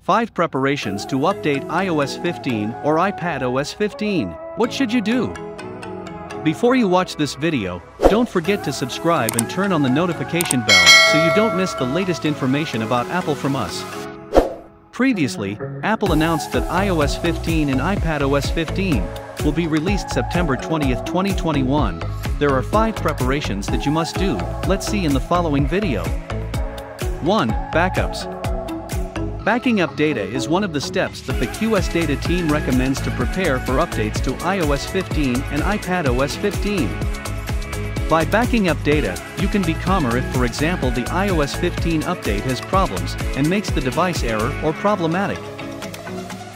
5 preparations to update iOS 15 or iPadOS 15. What should you do? Before you watch this video, don't forget to subscribe and turn on the notification bell so you don't miss the latest information about Apple from us. Previously, Apple announced that iOS 15 and iPadOS 15 will be released September 20, 2021. There are 5 preparations that you must do. Let's see in the following video. 1. Backups. Backing up data is one of the steps that the QS Data team recommends to prepare for updates to iOS 15 and iPadOS 15. By backing up data, you can be calmer if, for example, the iOS 15 update has problems and makes the device error or problematic.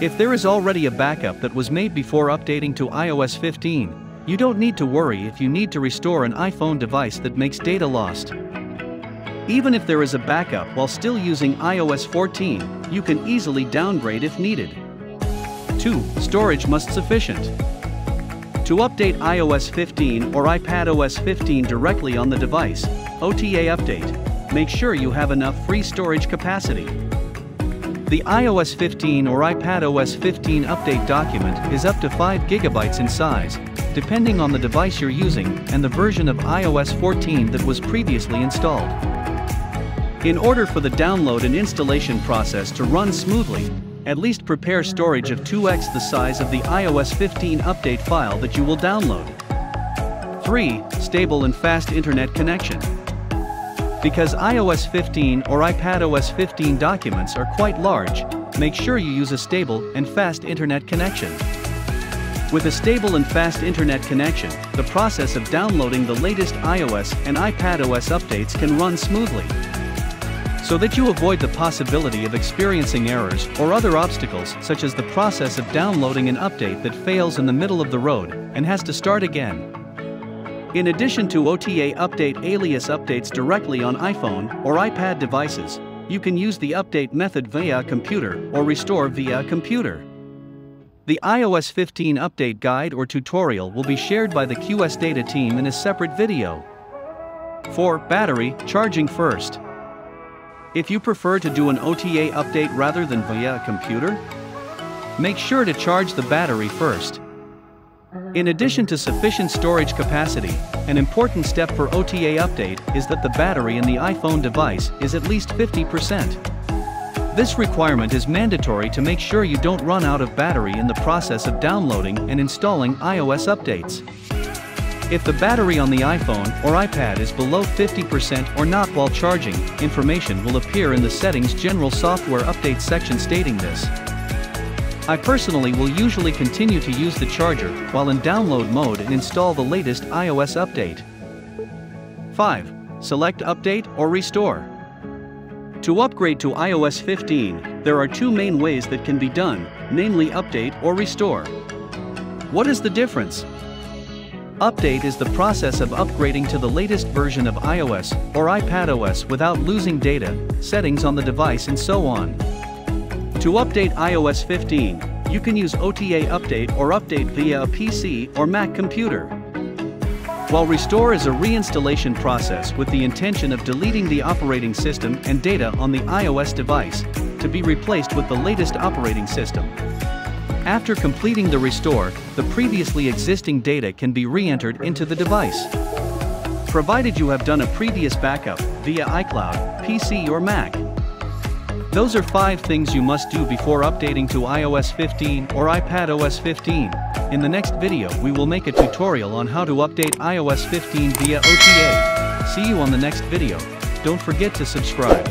If there is already a backup that was made before updating to iOS 15, you don't need to worry if you need to restore an iPhone device that makes data lost. Even if there is a backup while still using iOS 14, you can easily downgrade if needed. 2. Storage must sufficient. To update iOS 15 or iPadOS 15 directly on the device, OTA update, make sure you have enough free storage capacity. The iOS 15 or iPadOS 15 update document is up to 5 GB in size, depending on the device you're using and the version of iOS 14 that was previously installed. In order for the download and installation process to run smoothly, at least prepare storage of 2x the size of the iOS 15 update file that you will download. 3. Stable and fast internet connection. Because iOS 15 or iPadOS 15 documents are quite large, make sure you use a stable and fast internet connection. With a stable and fast internet connection, the process of downloading the latest iOS and iPadOS updates can run smoothly. So that you avoid the possibility of experiencing errors or other obstacles such as the process of downloading an update that fails in the middle of the road and has to start again. In addition to OTA update alias updates directly on iPhone or iPad devices, you can use the update method via a computer or restore via a computer. The iOS 15 update guide or tutorial will be shared by the QS Data team in a separate video. 4. Battery charging first. If you prefer to do an OTA update rather than via a computer, make sure to charge the battery first. In addition to sufficient storage capacity, an important step for OTA update is that the battery in the iPhone device is at least 50%. This requirement is mandatory to make sure you don't run out of battery in the process of downloading and installing iOS updates. If the battery on the iPhone or iPad is below 50% or not while charging, information will appear in the Settings General Software Updates section stating this. I personally will usually continue to use the charger while in download mode and install the latest iOS update. 5. Select Update or Restore. To upgrade to iOS 15, there are 2 main ways that can be done, namely Update or Restore. What is the difference? Update is the process of upgrading to the latest version of iOS or iPadOS without losing data, settings on the device and so on. To update iOS 15, you can use OTA update or update via a PC or Mac computer. While Restore is a reinstallation process with the intention of deleting the operating system and data on the iOS device to be replaced with the latest operating system. After completing the restore, the previously existing data can be re-entered into the device. Provided you have done a previous backup via iCloud, PC or Mac. Those are 5 things you must do before updating to iOS 15 or iPadOS 15. In the next video we will make a tutorial on how to update iOS 15 via OTA. See you on the next video. Don't forget to subscribe.